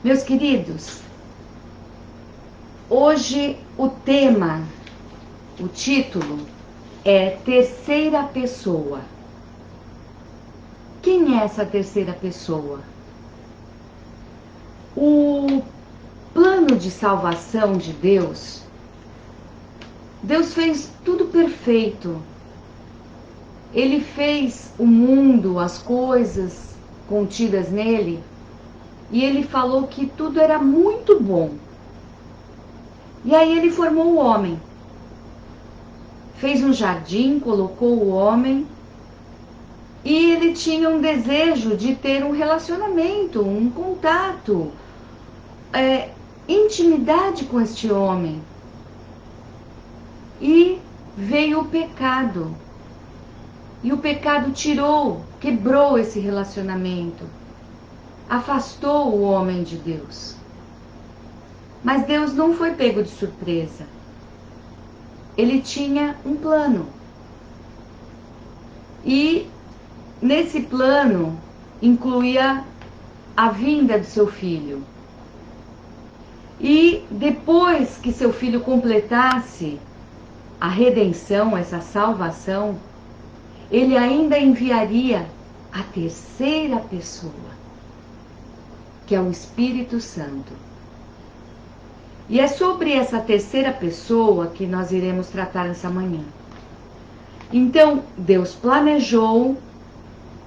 Meus queridos, hoje o tema, o título é Terceira Pessoa. Quem é essa terceira pessoa? O plano de salvação de Deus, Deus fez tudo perfeito. Ele fez o mundo, as coisas contidas nele, e ele falou que tudo era muito bom. E aí ele formou o homem. Fez um jardim, colocou o homem, e ele tinha um desejo de ter um relacionamento, um contato, intimidade com este homem. E veio o pecado. E o pecado tirou, quebrou esse relacionamento, afastou o homem de Deus. Mas Deus não foi pego de surpresa. Ele tinha um plano. E nesse plano incluía a vinda do seu filho. E depois que seu filho completasse a redenção, essa salvação, ele ainda enviaria a terceira pessoa, que é o Espírito Santo. E é sobre essa terceira pessoa que nós iremos tratar nessa manhã. Então, Deus planejou,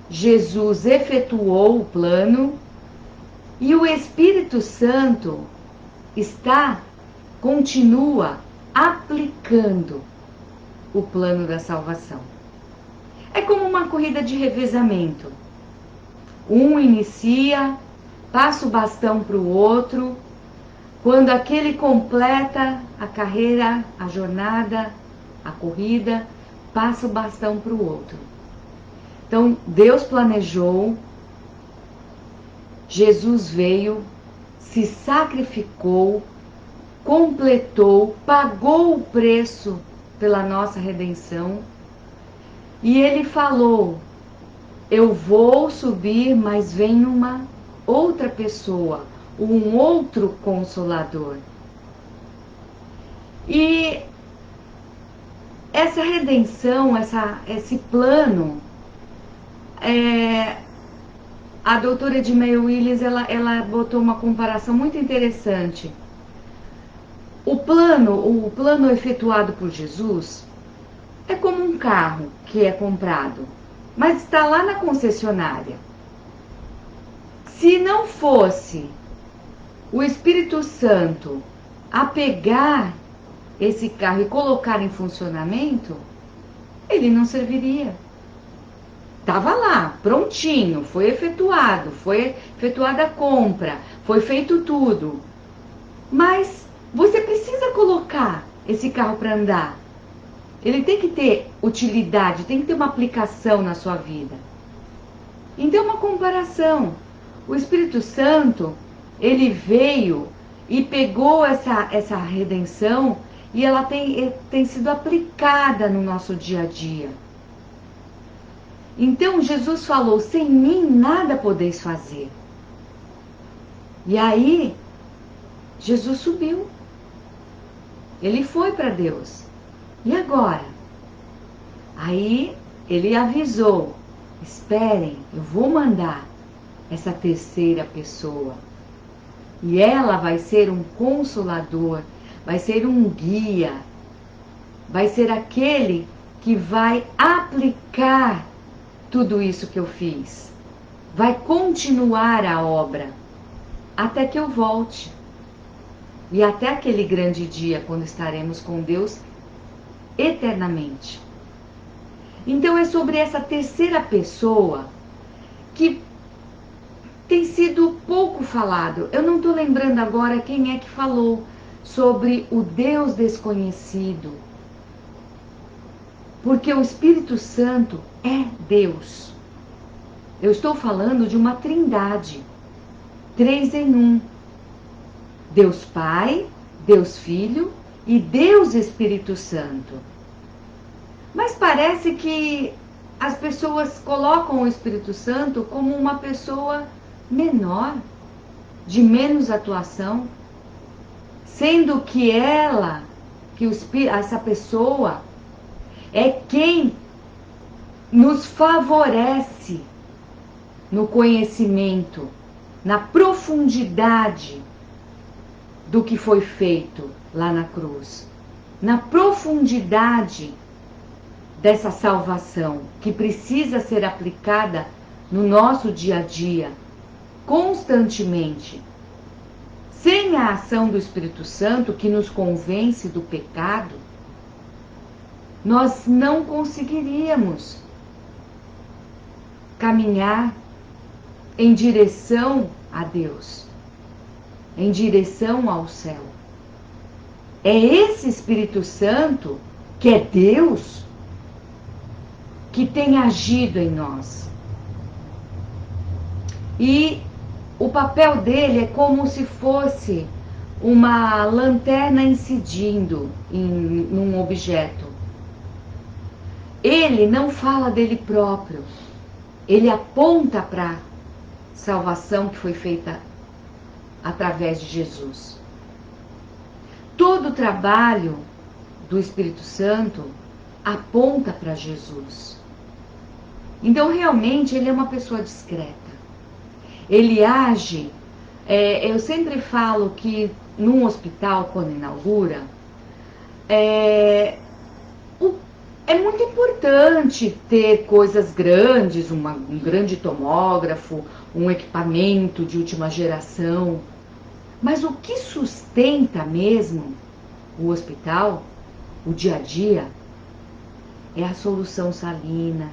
Jesus efetuou o plano, e o Espírito Santo continua aplicando o plano da salvação. É como uma corrida de revezamento. Um inicia, passa o bastão para o outro. Quando aquele completa a carreira, a jornada, a corrida, passa o bastão para o outro. Então, Deus planejou, Jesus veio, se sacrificou, completou, pagou o preço pela nossa redenção. E ele falou: eu vou subir, mas vem uma outra pessoa, um outro consolador. E essa redenção, esse plano, a doutora Edmeia Willis, ela botou uma comparação muito interessante. O plano efetuado por Jesus é como um carro que é comprado, mas está lá na concessionária. Se não fosse o Espírito Santo a pegar esse carro e colocar em funcionamento, ele não serviria. Estava lá, prontinho, foi efetuada a compra, foi feito tudo. Mas você precisa colocar esse carro para andar. Ele tem que ter utilidade, tem que ter uma aplicação na sua vida. Então, uma comparação. O Espírito Santo, ele veio e pegou essa redenção e ela tem sido aplicada no nosso dia a dia. Então, Jesus falou: sem mim nada podeis fazer. E aí, Jesus subiu. Ele foi para Deus. E agora? Aí ele avisou: esperem, eu vou mandar essa terceira pessoa. E ela vai ser um consolador, vai ser um guia, vai ser aquele que vai aplicar tudo isso que eu fiz. Vai continuar a obra até que eu volte. E até aquele grande dia, quando estaremos com Deus eternamente. Então é sobre essa terceira pessoa que tem sido pouco falado. Eu não estou lembrando agora quem é que falou sobre o Deus desconhecido. Porque o Espírito Santo é Deus. Eu estou falando de uma trindade, 3 em 1. Deus Pai, Deus Filho e Deus Espírito Santo. Mas parece que as pessoas colocam o Espírito Santo como uma pessoa menor. de menos atuação, sendo que essa pessoa é quem nos favorece no conhecimento, na profundidade do que foi feito lá na cruz, na profundidade dessa salvação que precisa ser aplicada no nosso dia a dia, constantemente. Sem a ação do Espírito Santo que nos convence do pecado, nós não conseguiríamos caminhar em direção a Deus, em direção ao céu. É esse Espírito Santo, que é Deus, que tem agido em nós. E o papel dele é como se fosse uma lanterna incidindo num objeto. Ele não fala dele próprio, ele aponta para a salvação que foi feita através de Jesus. Todo o trabalho do Espírito Santo aponta para Jesus. Então, realmente, ele é uma pessoa discreta. Ele age... eu sempre falo que num hospital, quando inaugura, é muito importante ter coisas grandes, um grande tomógrafo, um equipamento de última geração. Mas o que sustenta mesmo o hospital, o dia a dia, é a solução salina,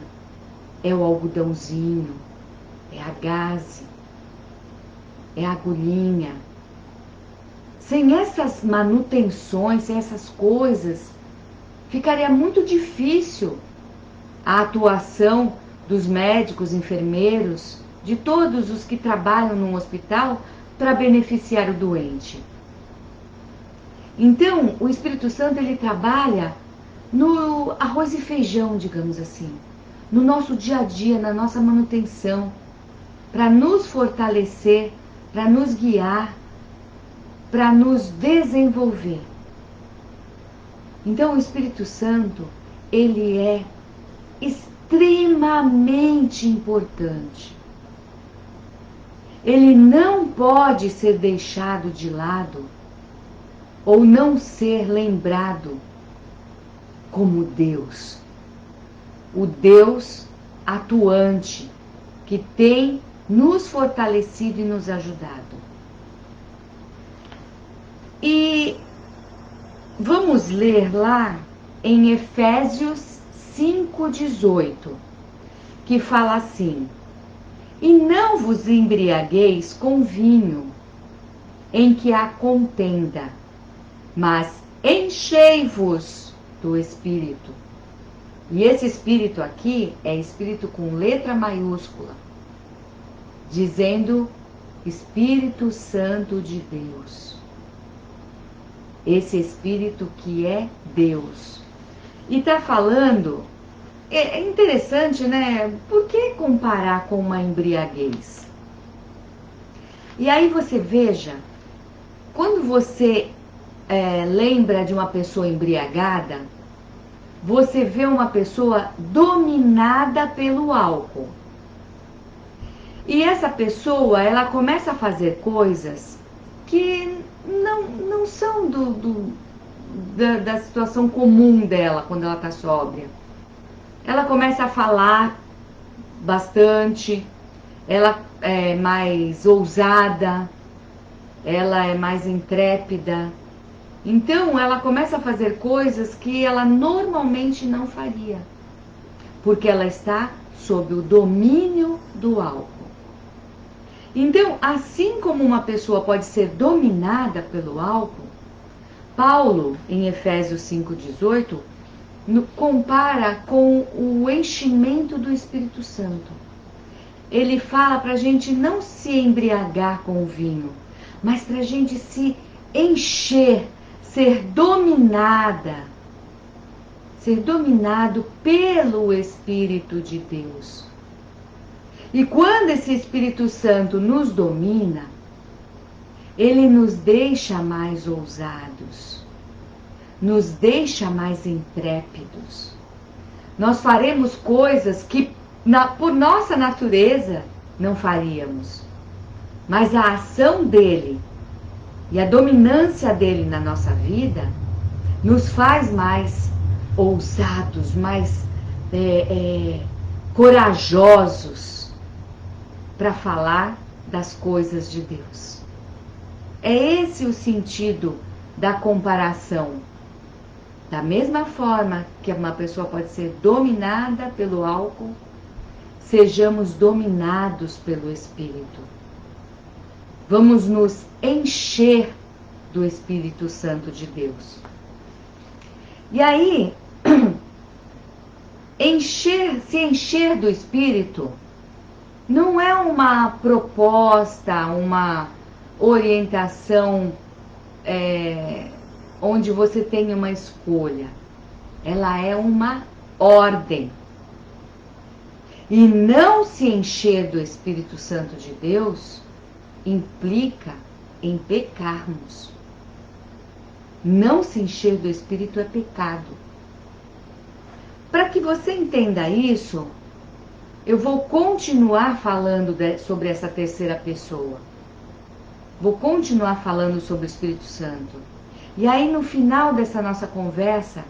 é o algodãozinho, é a gaze, é a agulhinha. Sem essas manutenções, sem essas coisas, ficaria muito difícil a atuação dos médicos, enfermeiros, de todos os que trabalham num hospital para beneficiar o doente. Então, o Espírito Santo, ele trabalha no arroz e feijão, digamos assim, no nosso dia a dia, na nossa manutenção, para nos fortalecer, para nos guiar, para nos desenvolver. Então, o Espírito Santo, ele é extremamente importante. Ele não pode ser deixado de lado ou não ser lembrado como Deus. O Deus atuante que tem nos fortalecido e nos ajudado. E vamos ler lá em Efésios 5,18, que fala assim: e não vos embriagueis com vinho, em que há contenda, mas enchei-vos do Espírito. E esse Espírito aqui é Espírito com letra maiúscula, dizendo Espírito Santo de Deus. Esse Espírito que é Deus. E está falando... É interessante, né? Por que comparar com uma embriaguez? E aí você veja, quando você lembra de uma pessoa embriagada, você vê uma pessoa dominada pelo álcool. E essa pessoa, ela começa a fazer coisas que não são da situação comum dela quando ela está sóbria. Ela começa a falar bastante, ela é mais ousada, ela é mais intrépida. Então, ela começa a fazer coisas que ela normalmente não faria, porque ela está sob o domínio do álcool. Então, assim como uma pessoa pode ser dominada pelo álcool, Paulo, em Efésios 5,18, compara com o enchimento do Espírito Santo. Ele fala para a gente não se embriagar com o vinho, mas para a gente se encher, ser dominado pelo Espírito de Deus. E quando esse Espírito Santo nos domina, ele nos deixa mais ousados, nos deixa mais intrépidos. Nós faremos coisas que, por nossa natureza, não faríamos. Mas a ação dele e a dominância dele na nossa vida nos faz mais ousados, mais corajosos para falar das coisas de Deus. É esse o sentido da comparação. Da mesma forma que uma pessoa pode ser dominada pelo álcool, sejamos dominados pelo Espírito. Vamos nos encher do Espírito Santo de Deus. E aí, se encher do Espírito não é uma proposta, uma orientação onde você tem uma escolha. Ela é uma ordem. E não se encher do Espírito Santo de Deus implica em pecarmos. Não se encher do Espírito é pecado. Para que você entenda isso, eu vou continuar falando sobre essa terceira pessoa. Vou continuar falando sobre o Espírito Santo. E aí, no final dessa nossa conversa,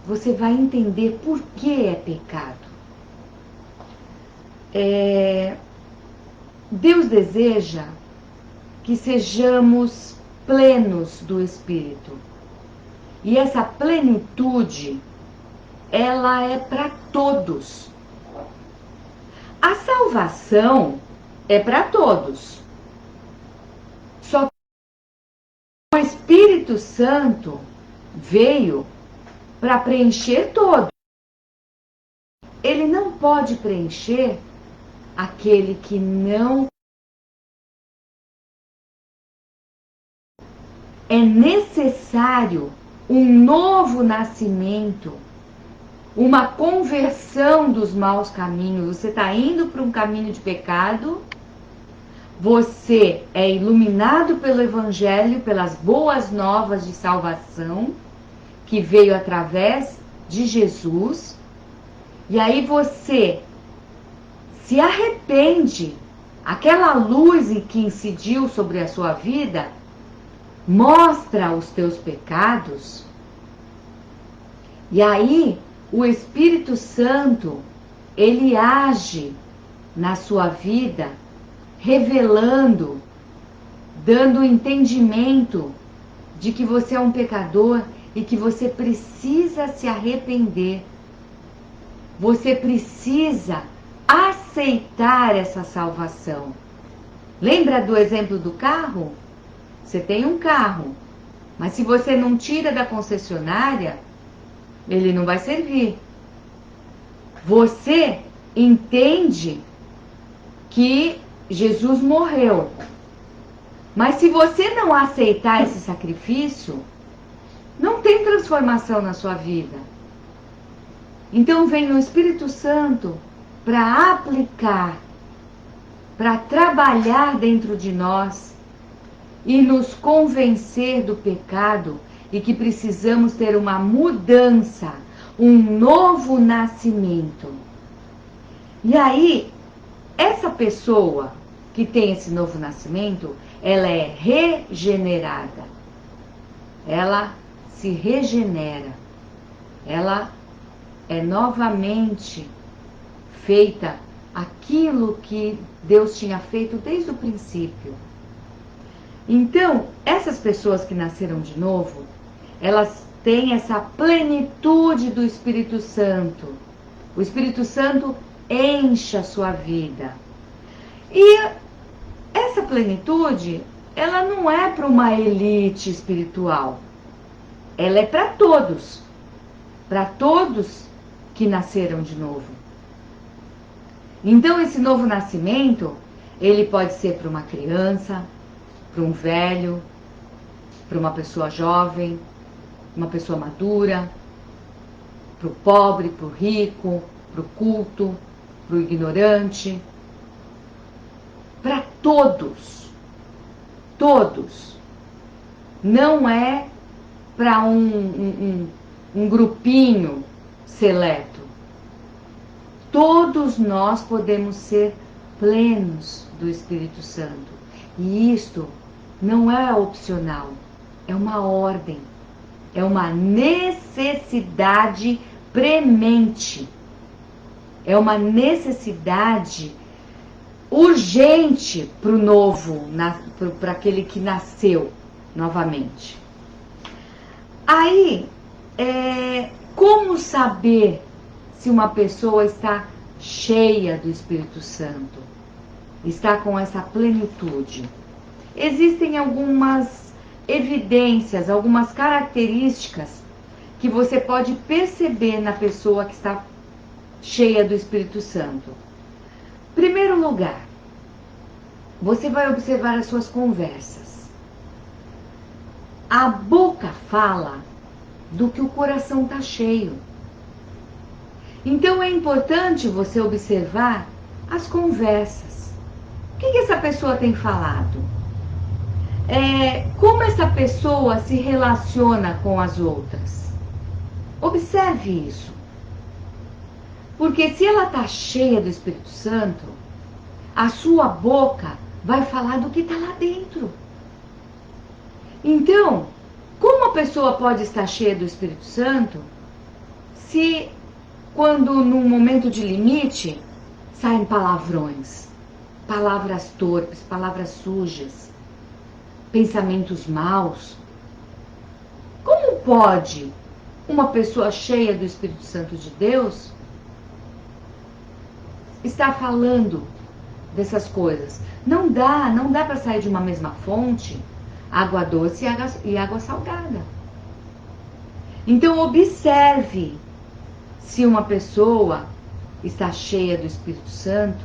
você vai entender por que é pecado. Deus deseja que sejamos plenos do Espírito. E essa plenitude, ela é para todos. A salvação é para todos. Só que o Espírito Santo veio para preencher todos. Ele não pode preencher aquele que não. É necessário um novo nascimento, uma conversão dos maus caminhos. Você está indo para um caminho de pecado, você é iluminado pelo Evangelho, pelas boas novas de salvação, que veio através de Jesus, e aí você se arrepende, aquela luz que incidiu sobre a sua vida, mostra os teus pecados, e aí o Espírito Santo, ele age na sua vida, revelando, dando entendimento de que você é um pecador e que você precisa se arrepender. Você precisa aceitar essa salvação. Lembra do exemplo do carro? Você tem um carro, mas se você não tira da concessionária, ele não vai servir. Você entende que Jesus morreu, mas se você não aceitar esse sacrifício, não tem transformação na sua vida. Então vem o Espírito Santo para aplicar, para trabalhar dentro de nós e nos convencer do pecado e que precisamos ter uma mudança, um novo nascimento. E aí, essa pessoa que tem esse novo nascimento, ela é regenerada. Ela se regenera. Ela é novamente feita aquilo que Deus tinha feito desde o princípio. Então, essas pessoas que nasceram de novo, elas têm essa plenitude do Espírito Santo. O Espírito Santo enche a sua vida. E essa plenitude, ela não é para uma elite espiritual. Ela é para todos. Para todos que nasceram de novo. Então, esse novo nascimento, ele pode ser para uma criança, para um velho, para uma pessoa jovem, uma pessoa madura, para o pobre, para o rico, para o culto, para o ignorante, para todos. todos. Não é para um grupinho seleto. Todos nós podemos ser plenos do Espírito Santo. E isto não é opcional, é uma ordem, é uma necessidade premente. É uma necessidade urgente para o novo, para aquele que nasceu novamente. Aí, como saber se uma pessoa está cheia do Espírito Santo? Está com essa plenitude? Existem algumas evidências, algumas características que você pode perceber na pessoa que está cheia do Espírito Santo. Primeiro lugar, você vai observar as suas conversas. A boca fala do que o coração está cheio. Então é importante você observar as conversas. O que essa pessoa tem falado? Como essa pessoa se relaciona com as outras? Observe isso. Porque se ela está cheia do Espírito Santo, a sua boca vai falar do que está lá dentro. Então, como a pessoa pode estar cheia do Espírito Santo se, quando num momento de limite, saem palavrões, palavras torpes, palavras sujas, pensamentos maus? Como pode uma pessoa cheia do Espírito Santo de Deus estar falando dessas coisas? Não dá para sair de uma mesma fonte água doce e água salgada. Então observe se uma pessoa está cheia do Espírito Santo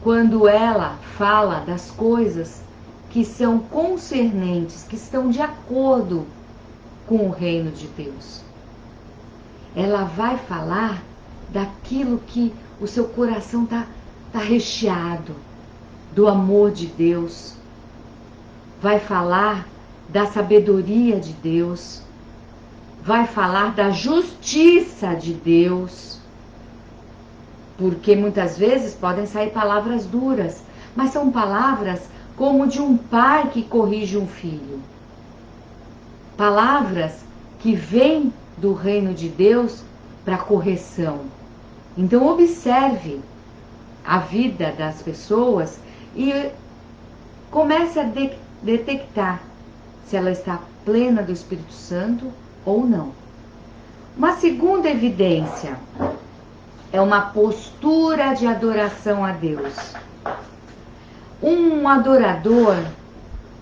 quando ela fala das coisas que são concernentes, que estão de acordo com o reino de Deus. Ela vai falar daquilo que o seu coração tá recheado, do amor de Deus. Vai falar da sabedoria de Deus. Vai falar da justiça de Deus. Porque muitas vezes podem sair palavras duras, mas são palavras como de um pai que corrige um filho. Palavras que vêm do reino de Deus para correção. Então observe a vida das pessoas e comece a detectar se ela está plena do Espírito Santo ou não. Uma segunda evidência é uma postura de adoração a Deus. Um adorador,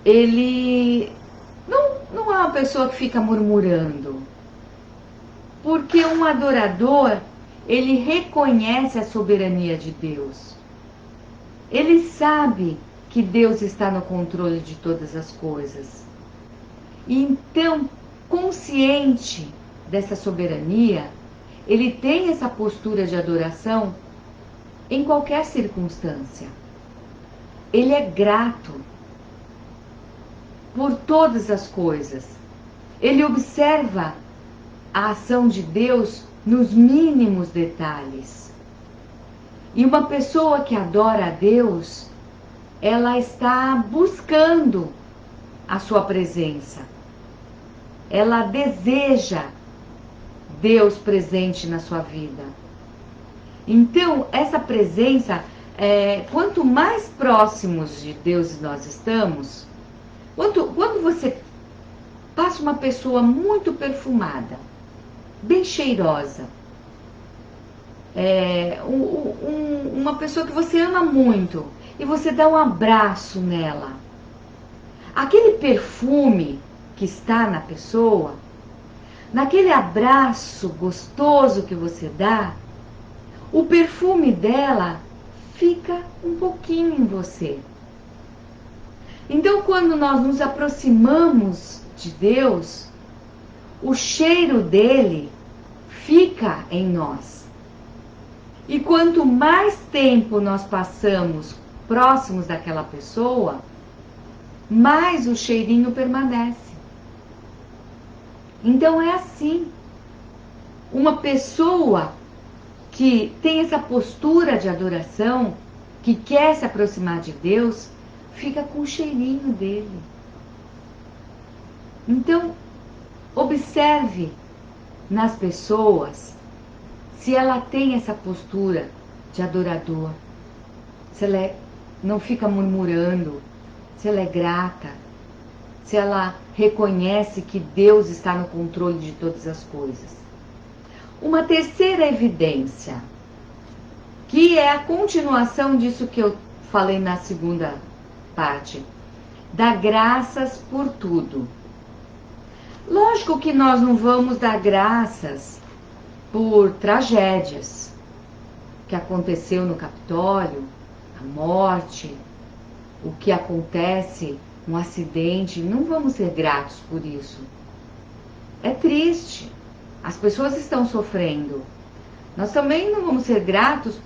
ele não é uma pessoa que fica murmurando. Porque um adorador, ele reconhece a soberania de Deus. Ele sabe que Deus está no controle de todas as coisas. E então, consciente dessa soberania, ele tem essa postura de adoração em qualquer circunstância. Ele é grato por todas as coisas. Ele observa a ação de Deus nos mínimos detalhes. E uma pessoa que adora a Deus, ela está buscando a sua presença. Ela deseja Deus presente na sua vida. Então, essa presença, quanto mais próximos de Deus nós estamos, quando você passa uma pessoa muito perfumada, bem cheirosa, uma pessoa que você ama muito, e você dá um abraço nela, aquele perfume que está na pessoa, naquele abraço gostoso que você dá, o perfume dela fica um pouquinho em você. Então, quando nós nos aproximamos de Deus, o cheiro dele fica em nós. E quanto mais tempo nós passamos próximos daquela pessoa, mais o cheirinho permanece. Então é assim. Uma pessoa que tem essa postura de adoração, que quer se aproximar de Deus, fica com o cheirinho dele. Então, observe nas pessoas se ela tem essa postura de adorador, se ela não fica murmurando, se ela é grata, se ela reconhece que Deus está no controle de todas as coisas. Uma terceira evidência, que é a continuação disso que eu falei na segunda parte, dá graças por tudo. Lógico que nós não vamos dar graças por tragédias que aconteceu no Capitólio, a morte, o que acontece, um acidente, não vamos ser gratos por isso. É triste, as pessoas estão sofrendo. Nós também não vamos ser gratos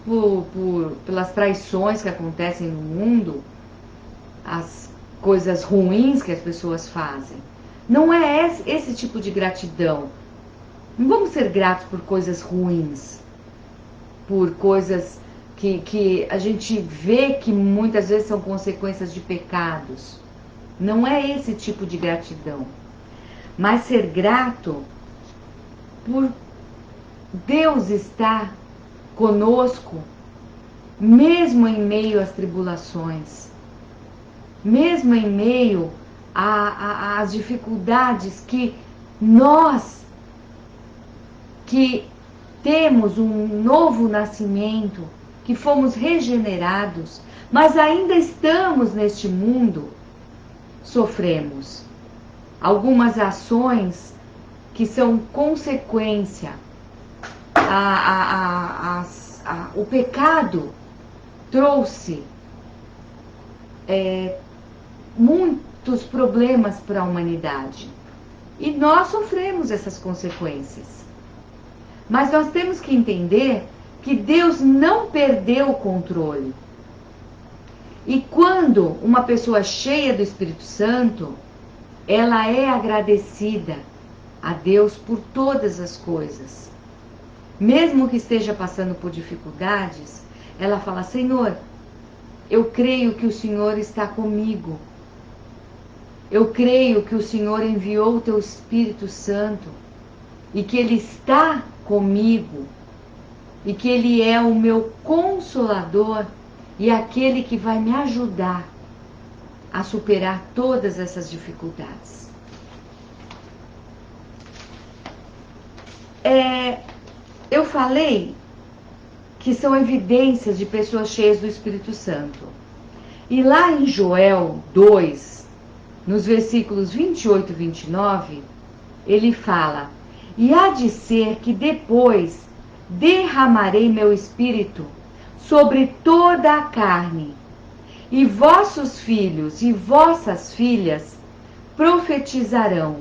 pelas traições que acontecem no mundo, as coisas ruins que as pessoas fazem. Não é esse tipo de gratidão. Não vamos ser gratos por coisas ruins, por coisas que a gente vê que muitas vezes são consequências de pecados. Não é esse tipo de gratidão. Mas ser grato por Deus estar conosco, mesmo em meio às tribulações, mesmo em meio às dificuldades que nós, que temos um novo nascimento, que fomos regenerados, mas ainda estamos neste mundo, sofremos. Algumas ações que são consequência. O pecado trouxe muitos problemas para a humanidade. E nós sofremos essas consequências. Mas nós temos que entender que Deus não perdeu o controle. E quando uma pessoa cheia do Espírito Santo, ela é agradecida a Deus por todas as coisas. Mesmo que esteja passando por dificuldades, ela fala: Senhor, eu creio que o Senhor está comigo. Eu creio que o Senhor enviou o teu Espírito Santo e que Ele está comigo e que Ele é o meu consolador e aquele que vai me ajudar a superar todas essas dificuldades. Eu falei que são evidências de pessoas cheias do Espírito Santo. E lá em Joel 2, nos versículos 28 e 29, ele fala: E há de ser que depois derramarei meu Espírito sobre toda a carne, e vossos filhos e vossas filhas profetizarão,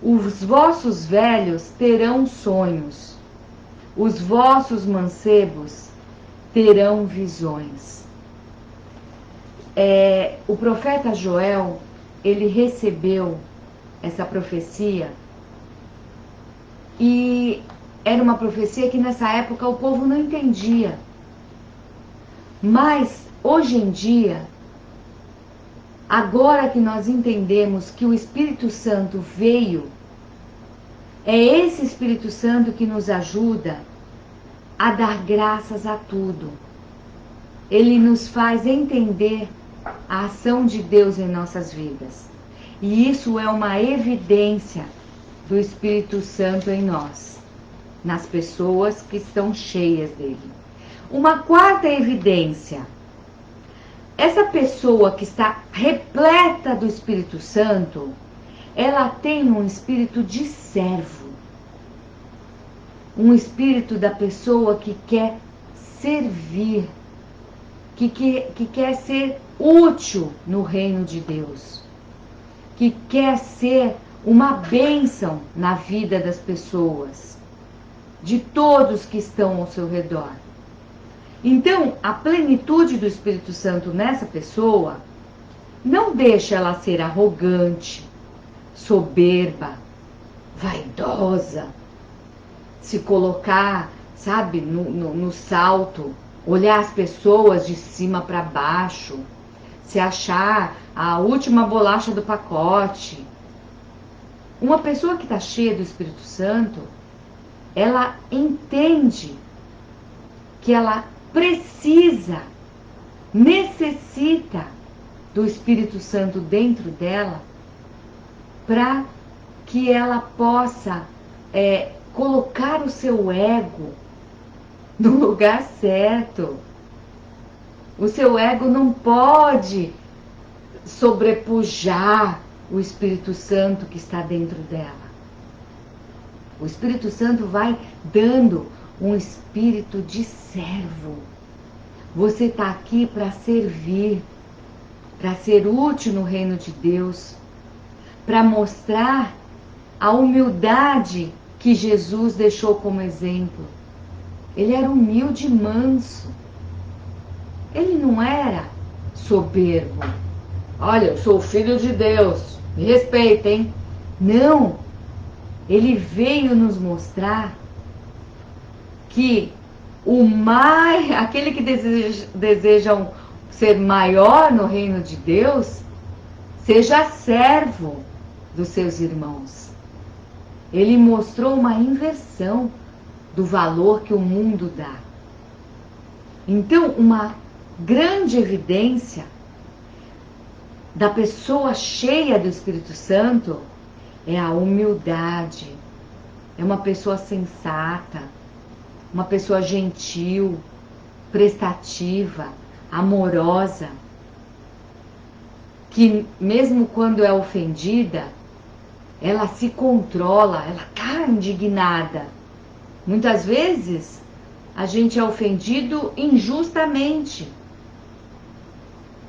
os vossos velhos terão sonhos, os vossos mancebos terão visões. O profeta Joel, ele recebeu essa profecia, e era uma profecia que nessa época o povo não entendia. Mas hoje em dia, agora que nós entendemos que o Espírito Santo veio, é esse Espírito Santo que nos ajuda a dar graças a tudo. Ele nos faz entender a ação de Deus em nossas vidas. E isso é uma evidência do Espírito Santo em nós, nas pessoas que estão cheias dele. Uma quarta evidência: essa pessoa que está repleta do Espírito Santo, ela tem um espírito de servo. Um espírito da pessoa que quer servir, que quer ser útil no reino de Deus, que quer ser uma bênção na vida das pessoas, de todos que estão ao seu redor. Então, a plenitude do Espírito Santo nessa pessoa Não deixa ela ser arrogante, soberba, vaidosa, se colocar, sabe, no salto, olhar as pessoas de cima para baixo, se achar a última bolacha do pacote. Uma pessoa que está cheia do Espírito Santo, ela entende que ela precisa, necessita do Espírito Santo dentro dela para que ela possa colocar o seu ego no lugar certo. O seu ego não pode sobrepujar o Espírito Santo que está dentro dela. O Espírito Santo vai dando um espírito de servo. Você está aqui para servir, para ser útil no reino de Deus, para mostrar a humildade que Jesus deixou como exemplo. Ele era humilde e manso. Ele não era soberbo. Olha, eu sou filho de Deus, me respeitem. Não, ele veio nos mostrar que aquele que desejam ser maior no reino de Deus, seja servo dos seus irmãos. Ele mostrou uma inversão do valor que o mundo dá. Então, uma grande evidência da pessoa cheia do Espírito Santo é a humildade. É uma pessoa sensata, uma pessoa gentil, prestativa, amorosa, que mesmo quando é ofendida, ela se controla, ela está indignada. Muitas vezes a gente é ofendido injustamente.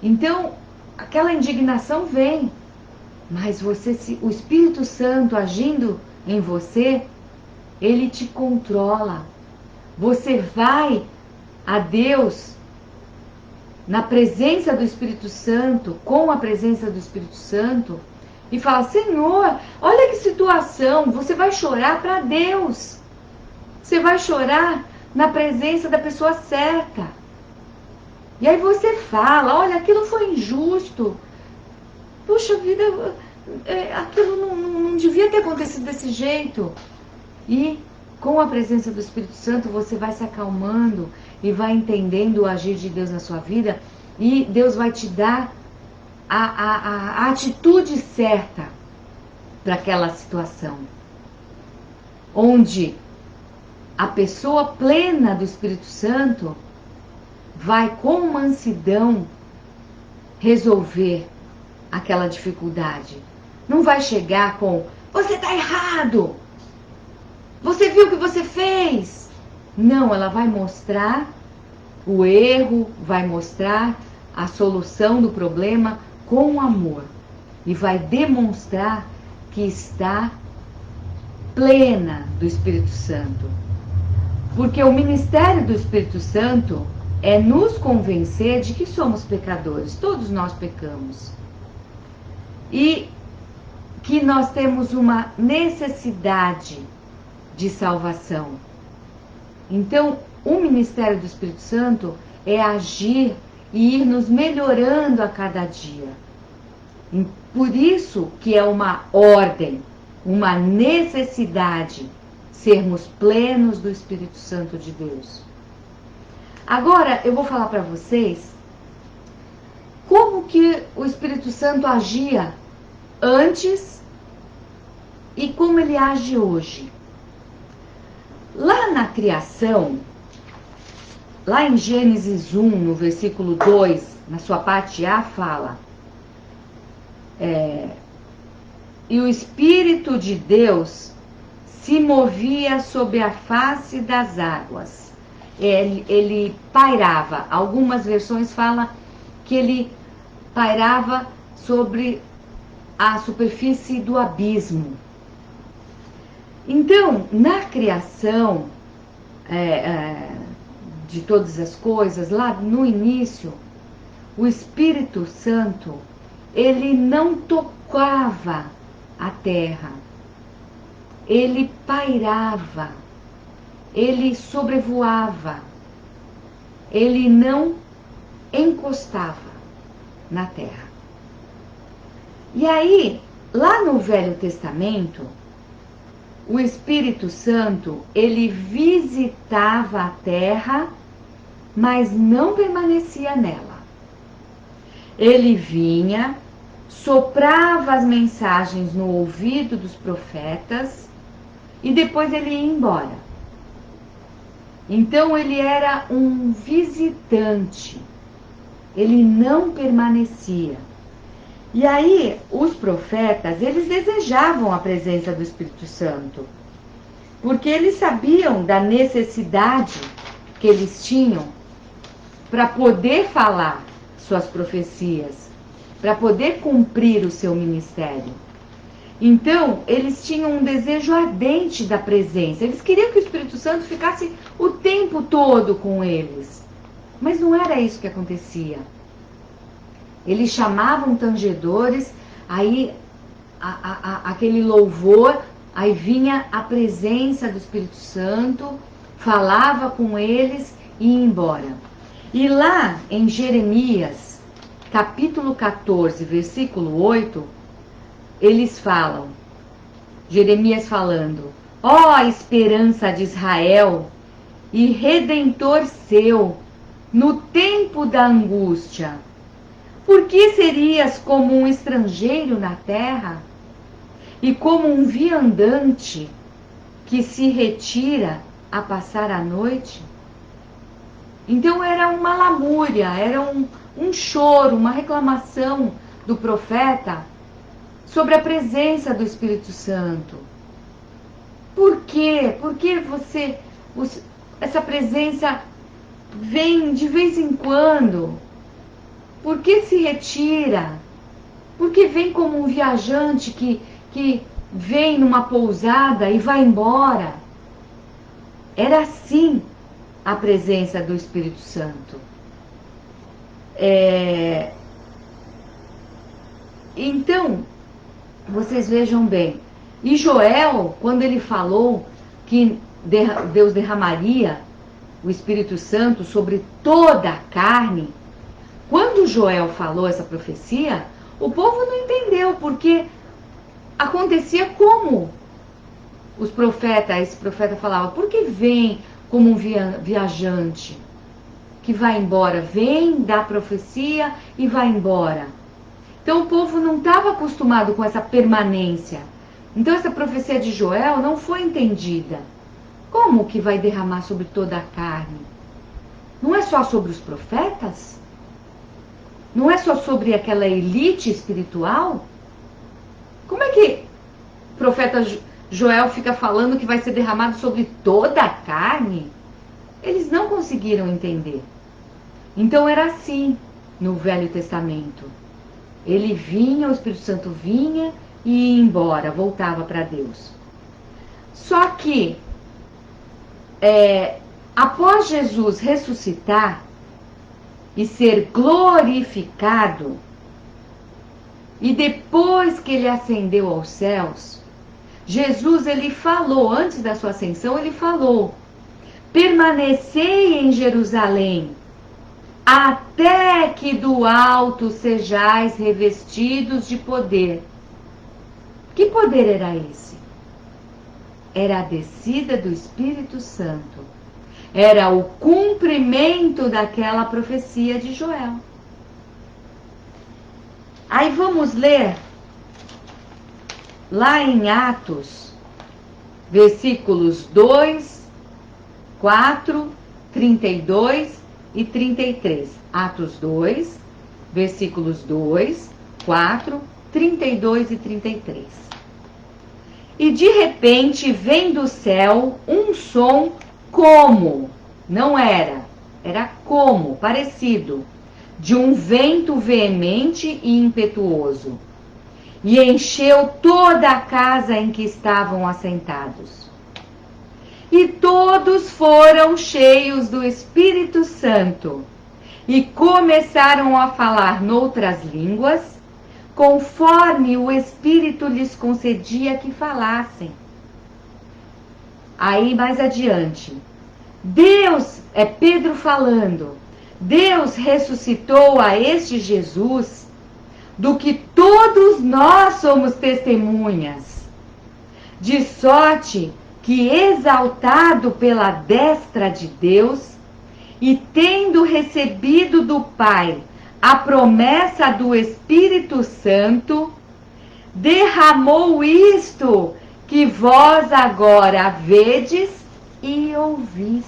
Então, aquela indignação vem, mas o Espírito Santo agindo em você, ele te controla. Você vai a Deus na presença do Espírito Santo, com a presença do Espírito Santo, e fala: Senhor, olha que situação. Você vai chorar para Deus. Você vai chorar na presença da pessoa certa. E aí você fala: olha, aquilo foi injusto. Puxa vida, aquilo não devia ter acontecido desse jeito. E com a presença do Espírito Santo, você vai se acalmando e vai entendendo o agir de Deus na sua vida. E Deus vai te dar a atitude certa para aquela situação. Onde a pessoa plena do Espírito Santo vai com mansidão resolver aquela dificuldade. Não vai chegar com: você está errado, você viu o que você fez. Não, ela vai mostrar o erro, vai mostrar a solução do problema com amor. E vai demonstrar que está plena do Espírito Santo. Porque o ministério do Espírito Santo é nos convencer de que somos pecadores. Todos nós pecamos. E que nós temos uma necessidade de salvação. Então, o ministério do Espírito Santo é agir e ir nos melhorando a cada dia. Por isso que é uma ordem, uma necessidade, sermos plenos do Espírito Santo de Deus. Agora, eu vou falar para vocês como que o Espírito Santo agia antes e como ele age hoje. Lá na criação, lá em Gênesis 1, no versículo 2, na sua parte A, fala: e o Espírito de Deus se movia sobre a face das águas. Ele pairava. Algumas versões falam que ele pairava sobre a superfície do abismo. Então, na criação de todas as coisas, lá no início, o Espírito Santo, ele não tocava a terra, ele pairava, ele sobrevoava, ele não encostava na terra. E aí, lá no Velho Testamento, o Espírito Santo, ele visitava a terra, mas não permanecia nela. Ele vinha, soprava as mensagens no ouvido dos profetas e depois ele ia embora. Então ele era um visitante, ele não permanecia. E aí os profetas, eles desejavam a presença do Espírito Santo, porque eles sabiam da necessidade que eles tinham para poder falar suas profecias, para poder cumprir o seu ministério. Então, eles tinham um desejo ardente da presença. Eles queriam que o Espírito Santo ficasse o tempo todo com eles. Mas não era isso que acontecia. Eles chamavam tangedores, aí aquele louvor, aí vinha a presença do Espírito Santo, falava com eles e ia embora. E lá em Jeremias, capítulo 14, versículo 8, eles falam, Jeremias falando: ó esperança de Israel e redentor seu, no tempo da angústia, por que serias como um estrangeiro na terra e como um viandante que se retira a passar a noite? Então era uma lamúria, era um choro, uma reclamação do profeta sobre a presença do Espírito Santo. Por quê? Por que essa presença vem de vez em quando? Por que se retira? Por que vem como um viajante que vem numa pousada e vai embora? Era assim a presença do Espírito Santo. Então, vocês vejam bem, e Joel, quando ele falou que Deus derramaria o Espírito Santo sobre toda a carne, quando Joel falou essa profecia, o povo não entendeu, porque acontecia como esse profeta falava, por que vem como um viajante que vai embora, vem, dá profecia e vai embora. Então o povo não estava acostumado com essa permanência. Então essa profecia de Joel não foi entendida. Como que vai derramar sobre toda a carne? Não é só sobre os profetas? Não é só sobre aquela elite espiritual? Como é que o profeta Joel fica falando que vai ser derramado sobre toda a carne? Eles não conseguiram entender. Então era assim no Velho Testamento. Ele vinha, o Espírito Santo vinha e ia embora, voltava para Deus. Só que, após Jesus ressuscitar e ser glorificado, e depois que ele ascendeu aos céus, Jesus, ele falou, antes da sua ascensão, ele falou: permanecei em Jerusalém, até que do alto sejais revestidos de poder. Que poder era esse? Era a descida do Espírito Santo. Era o cumprimento daquela profecia de Joel. Aí vamos ler lá em Atos, versículos 2, 4, 32 e 33. Atos 2, versículos 2, 4, 32 e 33. E de repente vem do céu um som como, não era como, parecido, de um vento veemente e impetuoso, e encheu toda a casa em que estavam assentados. E todos foram cheios do Espírito Santo, e começaram a falar noutras línguas, conforme o Espírito lhes concedia que falassem. Aí mais adiante, Deus, é Pedro falando, Deus ressuscitou a este Jesus, do que todos nós somos testemunhas, de sorte que, exaltado pela destra de Deus, e tendo recebido do Pai a promessa do Espírito Santo, derramou isto que vós agora vedes e ouvis.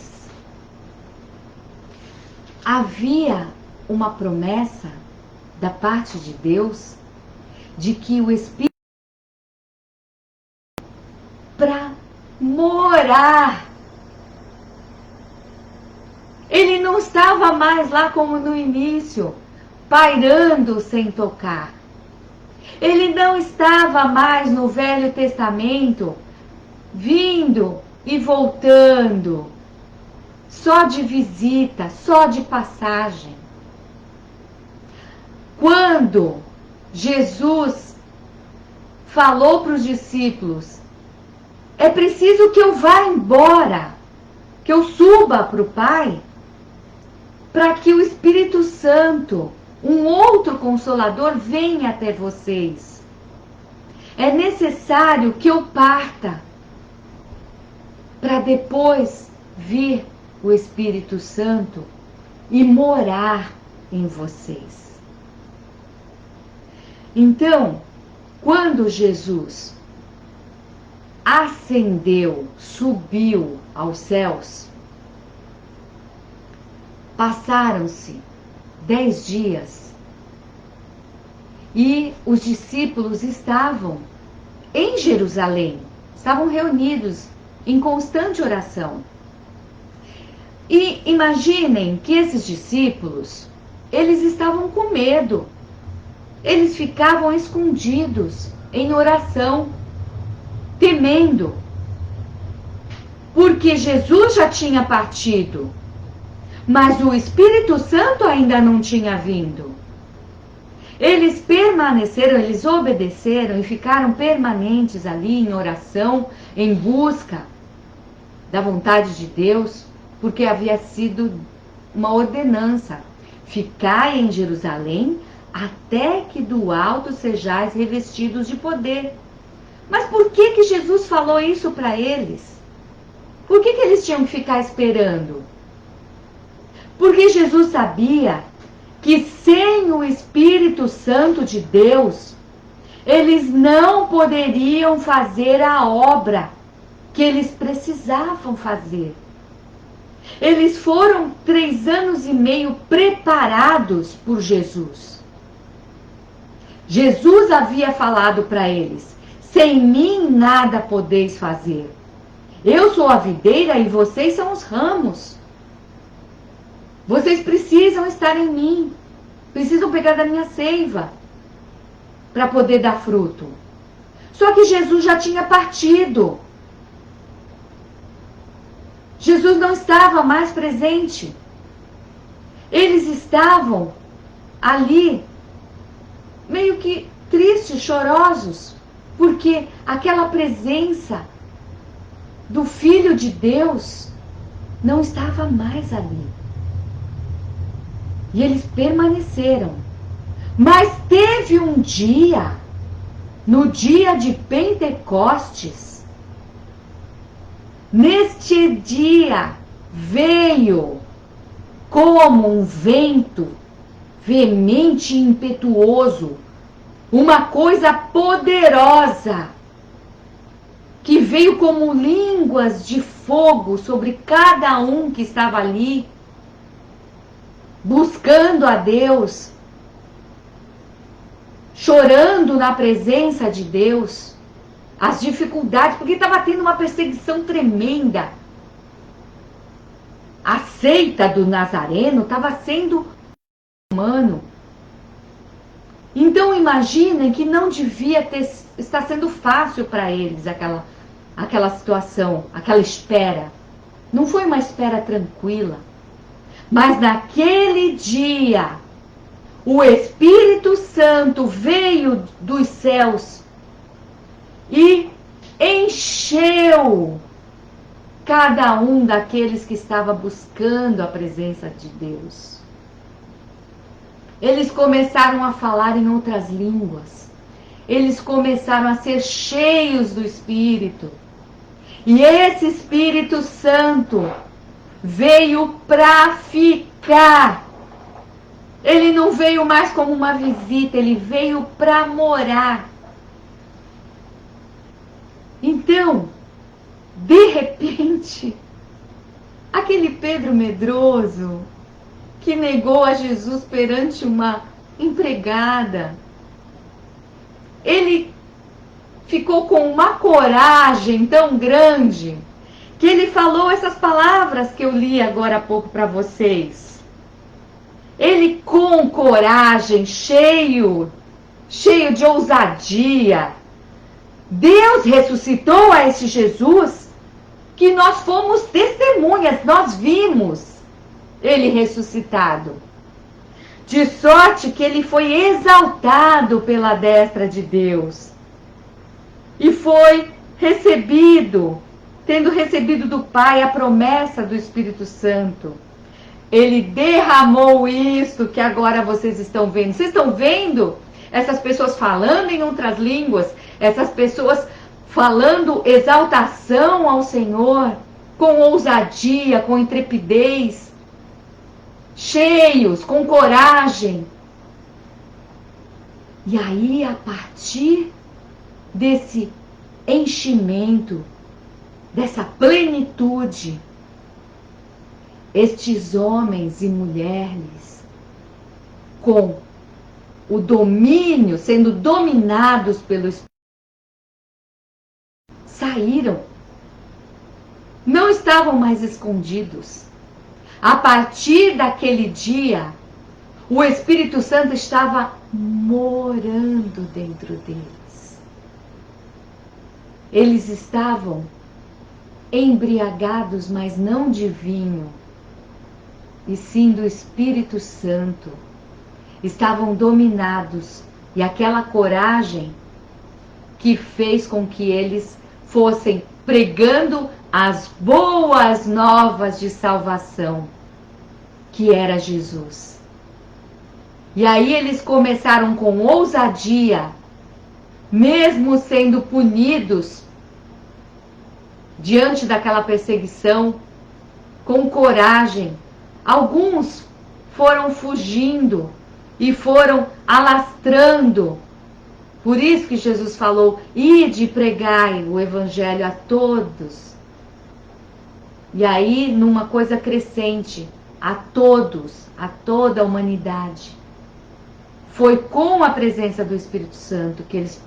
Havia uma promessa da parte de Deus de que o Espírito para morar. Ele não estava mais lá como no início, pairando sem tocar. Ele não estava mais no Velho Testamento, vindo e voltando, só de visita, só de passagem. Quando Jesus falou para os discípulos, é preciso que eu vá embora, que eu suba para o Pai, para que o Espírito Santo, um outro Consolador, venha até vocês. É necessário que eu parta, para depois vir o Espírito Santo e morar em vocês. Então, quando Jesus ascendeu, subiu aos céus, passaram-se 10 dias e os discípulos estavam em Jerusalém, estavam reunidos em constante oração. E imaginem que esses discípulos, eles estavam com medo, eles ficavam escondidos em oração, temendo, porque Jesus já tinha partido, mas o Espírito Santo ainda não tinha vindo. Eles permaneceram, eles obedeceram e ficaram permanentes ali em oração, em busca da vontade de Deus, porque havia sido uma ordenança: ficai em Jerusalém até que do alto sejais revestidos de poder. Mas por que Jesus falou isso para eles? Por que eles tinham que ficar esperando? Porque Jesus sabia que sem o Espírito Santo de Deus, eles não poderiam fazer a obra que eles precisavam fazer. Eles foram 3 anos e meio preparados por Jesus. Jesus havia falado para eles: sem mim nada podeis fazer. Eu sou a videira e vocês são os ramos. Vocês precisam estar em mim. Precisam pegar da minha seiva para poder dar fruto. Só que Jesus já tinha partido. Jesus não estava mais presente. Eles estavam ali meio que tristes, chorosos, porque aquela presença do Filho de Deus não estava mais ali. E eles permaneceram. Mas teve um dia, no dia de Pentecostes, neste dia veio como um vento veemente e impetuoso, uma coisa poderosa, que veio como línguas de fogo sobre cada um que estava ali, buscando a Deus, chorando na presença de Deus, as dificuldades, porque estava tendo uma perseguição tremenda. A seita do Nazareno estava sendo humano. Então imaginem que não devia estar sendo fácil para eles aquela situação, aquela espera. Não foi uma espera tranquila. Mas naquele dia, o Espírito Santo veio dos céus e encheu cada um daqueles que estava buscando a presença de Deus. Eles começaram a falar em outras línguas. Eles começaram a ser cheios do Espírito. E esse Espírito Santo veio para ficar. Ele não veio mais como uma visita, ele veio para morar. Então, de repente, aquele Pedro medroso que negou a Jesus perante uma empregada, ele ficou com uma coragem tão grande que ele falou essas palavras que eu li agora há pouco para vocês. Ele com coragem, cheio de ousadia, Deus ressuscitou a esse Jesus que nós fomos testemunhas, nós vimos ele ressuscitado. De sorte que ele foi exaltado pela destra de Deus. E foi recebido, tendo recebido do Pai a promessa do Espírito Santo. Ele derramou isso que agora vocês estão vendo. Vocês estão vendo essas pessoas falando em outras línguas, essas pessoas falando exaltação ao Senhor, com ousadia, com intrepidez, cheios, com coragem. E aí, a partir desse enchimento, dessa plenitude, estes homens e mulheres, com o domínio, sendo dominados pelo Espírito, saíram. Não estavam mais escondidos. A partir daquele dia, o Espírito Santo estava morando dentro deles. Eles estavam embriagados, mas não de vinho, e sim do Espírito Santo. Estavam dominados, e aquela coragem que fez com que eles fossem pregando as boas novas de salvação, que era Jesus. E aí eles começaram com ousadia, mesmo sendo punidos diante daquela perseguição, com coragem. Alguns foram fugindo e foram alastrando. Por isso que Jesus falou: ide e pregai o evangelho a todos. E aí, numa coisa crescente, a todos, a toda a humanidade. Foi com a presença do Espírito Santo que eles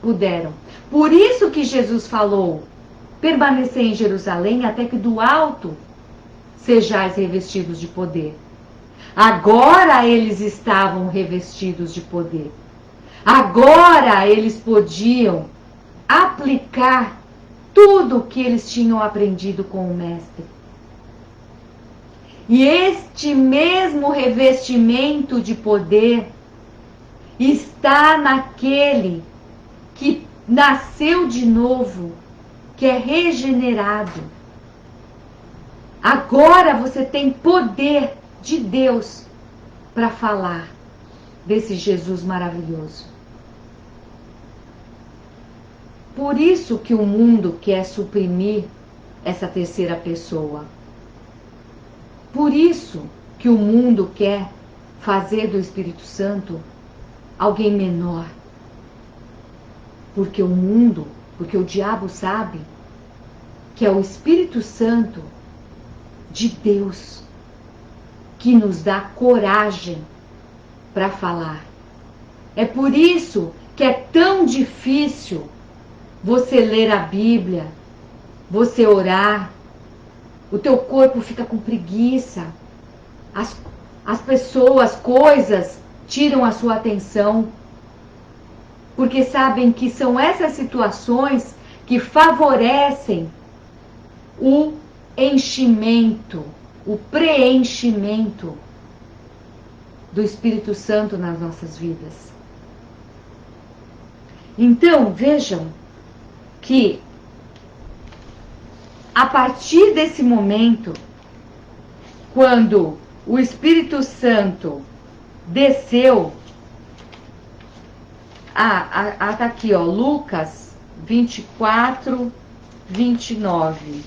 puderam. Por isso que Jesus falou: permanecer em Jerusalém até que do alto sejais revestidos de poder. Agora eles estavam revestidos de poder. Agora eles podiam aplicar tudo o que eles tinham aprendido com o Mestre. E este mesmo revestimento de poder está naquele que nasceu de novo, que é regenerado. Agora você tem poder de Deus para falar desse Jesus maravilhoso. Por isso que o mundo quer suprimir essa terceira pessoa. Por isso que o mundo quer fazer do Espírito Santo alguém menor. Porque o mundo, porque o diabo sabe que é o Espírito Santo de Deus que nos dá coragem para falar. É por isso que é tão difícil você ler a Bíblia, você orar, o teu corpo fica com preguiça, as pessoas, coisas tiram a sua atenção, porque sabem que são essas situações que favorecem o enchimento, o preenchimento do Espírito Santo nas nossas vidas. Então, vejam que a partir desse momento, quando o Espírito Santo desceu, tá aqui, ó, Lucas 24, 29.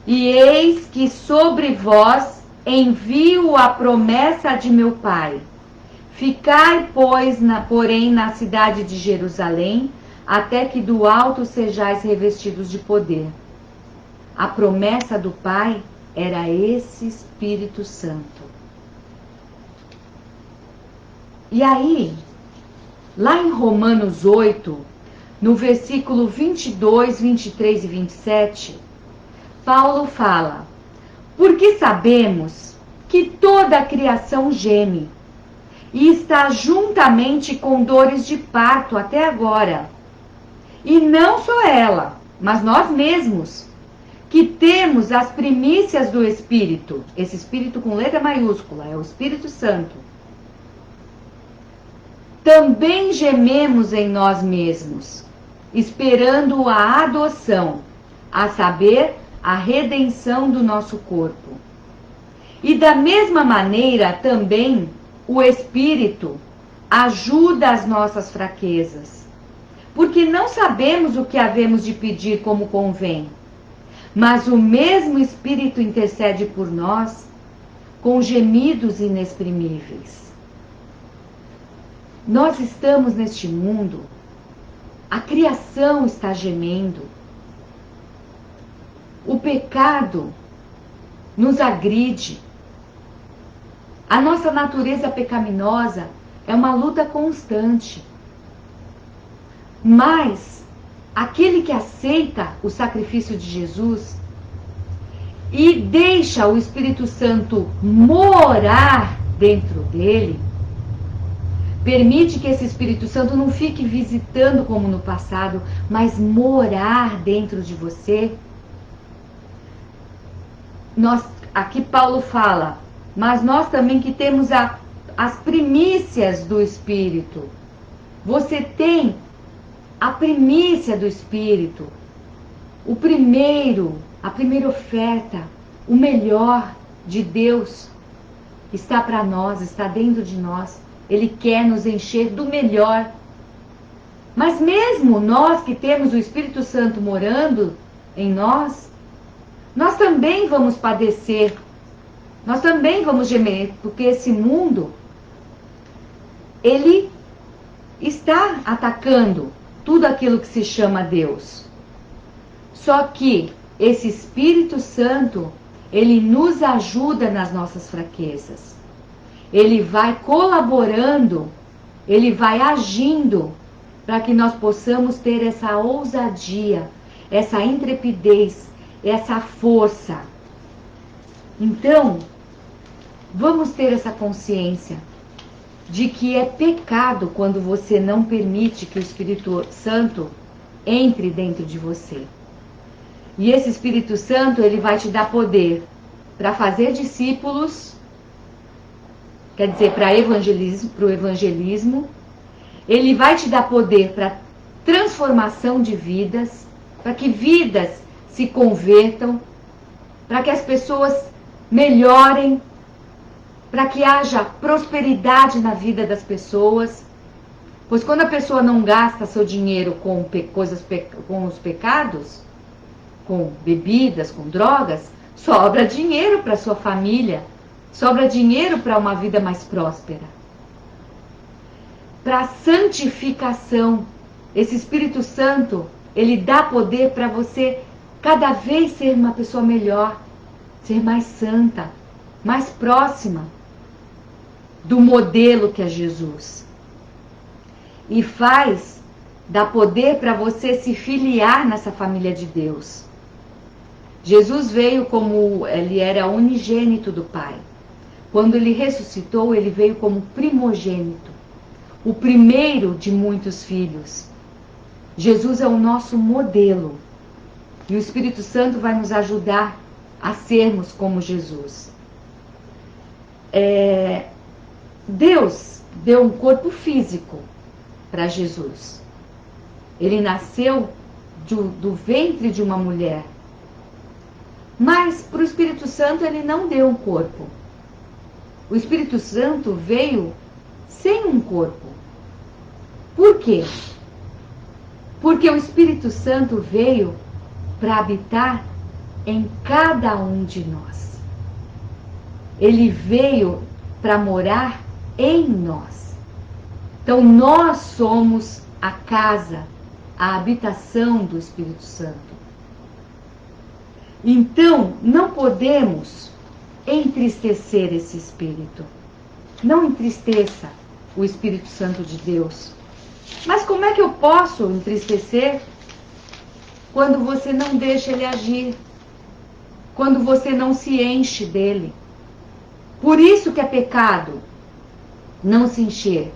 E eis que sobre vós envio a promessa de meu Pai. Ficai, pois, porém, na cidade de Jerusalém, até que do alto sejais revestidos de poder. A promessa do Pai era esse Espírito Santo. E aí, lá em Romanos 8, no versículo 22, 23 e 27, Paulo fala: porque sabemos que toda a criação geme e está juntamente com dores de parto até agora. E não só ela, mas nós mesmos, que temos as primícias do Espírito. Esse Espírito com letra maiúscula é o Espírito Santo. Também gememos em nós mesmos, esperando a adoção, a saber, a redenção do nosso corpo. E da mesma maneira também o Espírito ajuda as nossas fraquezas, porque não sabemos o que havemos de pedir como convém, mas o mesmo Espírito intercede por nós com gemidos inexprimíveis. Nós estamos neste mundo, a criação está gemendo, o pecado nos agride, a nossa natureza pecaminosa é uma luta constante. Mas aquele que aceita o sacrifício de Jesus e deixa o Espírito Santo morar dentro dele, permite que esse Espírito Santo não fique visitando como no passado, mas morar dentro de você. Aqui Paulo fala, mas nós também que temos as primícias do Espírito. Você tem a primícia do Espírito, a primeira oferta, o melhor de Deus está para nós, está dentro de nós. Ele quer nos encher do melhor. Mas mesmo nós que temos o Espírito Santo morando em nós também vamos padecer, nós também vamos gemer, porque esse mundo, ele está atacando tudo aquilo que se chama Deus. Só que esse Espírito Santo, ele nos ajuda nas nossas fraquezas. Ele vai colaborando, ele vai agindo para que nós possamos ter essa ousadia, essa intrepidez, essa força. Então, vamos ter essa consciência de que é pecado quando você não permite que o Espírito Santo entre dentro de você. E esse Espírito Santo, ele vai te dar poder para fazer discípulos, quer dizer, para o evangelismo. Ele vai te dar poder para transformação de vidas, para que vidas se convertam, para que as pessoas melhorem, para que haja prosperidade na vida das pessoas. Pois quando a pessoa não gasta seu dinheiro com os pecados, com bebidas, com drogas, sobra dinheiro para sua família, sobra dinheiro para uma vida mais próspera. Para santificação, esse Espírito Santo, ele dá poder para você cada vez ser uma pessoa melhor, ser mais santa, mais próxima do modelo que é Jesus. E dá poder para você se filiar nessa família de Deus. Jesus veio como ele era unigênito do Pai. Quando ele ressuscitou, ele veio como primogênito, o primeiro de muitos filhos. Jesus é o nosso modelo. E o Espírito Santo vai nos ajudar a sermos como Jesus. Deus deu um corpo físico para Jesus. Ele nasceu do ventre de uma mulher. Mas para o Espírito Santo ele não deu um corpo. O Espírito Santo veio sem um corpo. Por quê? Porque o Espírito Santo veio para habitar em cada um de nós. Ele veio para morar em nós. Então nós somos a casa, a habitação do Espírito Santo. Então não podemos entristecer esse Espírito. Não entristeça o Espírito Santo de Deus. Mas como é que eu posso entristecer quando você não deixa ele agir? Quando você não se enche dele? Por isso que é pecado não se encher.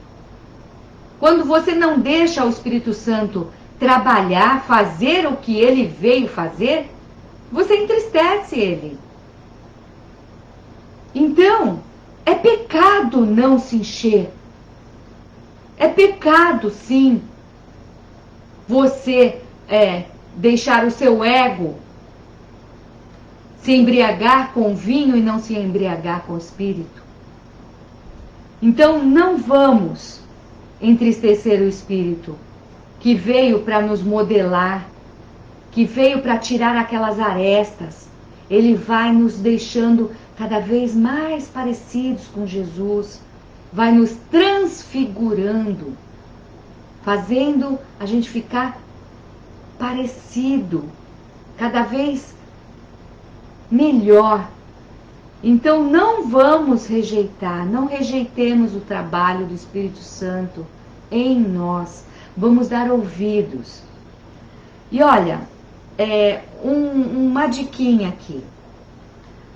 Quando você não deixa o Espírito Santo trabalhar, fazer o que ele veio fazer, você entristece ele. Então, é pecado não se encher. É pecado, sim, você deixar o seu ego se embriagar com vinho e não se embriagar com o Espírito. Então não vamos entristecer o Espírito, que veio para nos modelar, que veio para tirar aquelas arestas. Ele vai nos deixando cada vez mais parecidos com Jesus, vai nos transfigurando, fazendo a gente ficar parecido, cada vez melhor. Então não vamos rejeitar, não rejeitemos o trabalho do Espírito Santo em nós. Vamos dar ouvidos. E olha, uma diquinha aqui.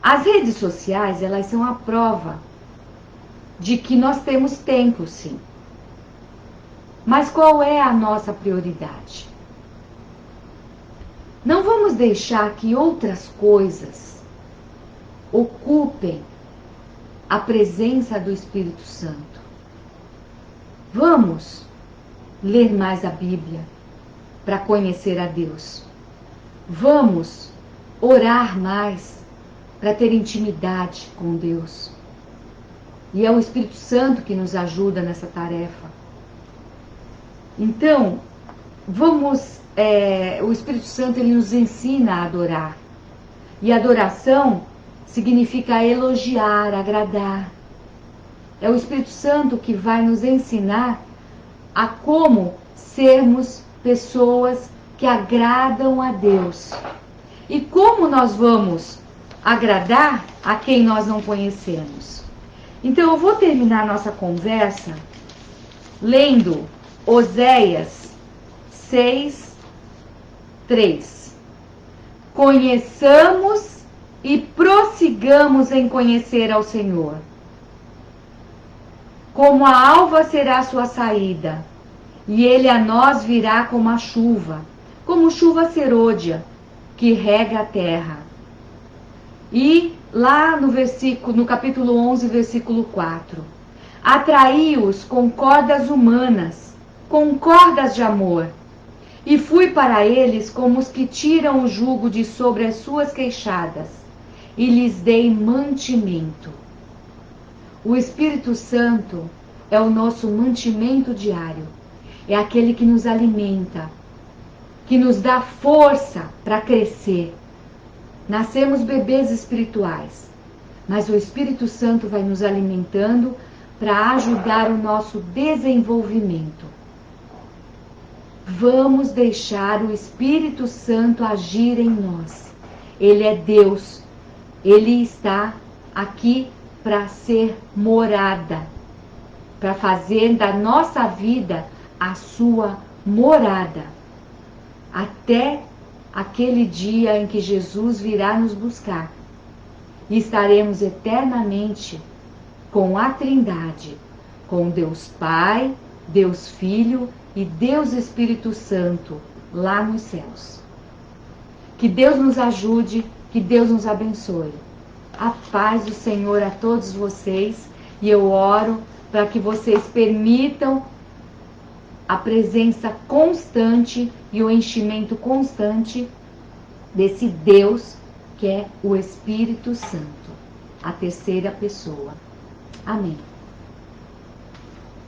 As redes sociais, elas são a prova de que nós temos tempo, sim. Mas qual é a nossa prioridade? Não vamos deixar que outras coisas ocupem a presença do Espírito Santo. Vamos ler mais a Bíblia para conhecer a Deus. Vamos orar mais para ter intimidade com Deus. E é o Espírito Santo que nos ajuda nessa tarefa. Então, o Espírito Santo ele nos ensina a adorar. E adoração significa elogiar, agradar. É o Espírito Santo que vai nos ensinar a como sermos pessoas que agradam a Deus. E como nós vamos agradar a quem nós não conhecemos. Então eu vou terminar nossa conversa lendo Oséias 6:3. Conheçamos e prossigamos em conhecer ao Senhor. Como a alva será a sua saída, e ele a nós virá como a chuva, como chuva serôdia, que rega a terra. E lá no capítulo 11, versículo 4. Atraí-os com cordas humanas, com cordas de amor, e fui para eles como os que tiram o jugo de sobre as suas queixadas, e lhes dei mantimento. O Espírito Santo é o nosso mantimento diário, é aquele que nos alimenta, que nos dá força para crescer. Nascemos bebês espirituais, mas o Espírito Santo vai nos alimentando para ajudar o nosso desenvolvimento. Vamos deixar o Espírito Santo agir em nós. Ele é Deus. Ele está aqui para ser morada, para fazer da nossa vida a sua morada, até aquele dia em que Jesus virá nos buscar. E estaremos eternamente com a Trindade, com Deus Pai, Deus Filho e Deus Espírito Santo lá nos céus. Que Deus nos ajude, que Deus nos abençoe. A paz do Senhor a todos vocês. E eu oro para que vocês permitam a presença constante e o enchimento constante desse Deus que é o Espírito Santo, a terceira pessoa. Amém.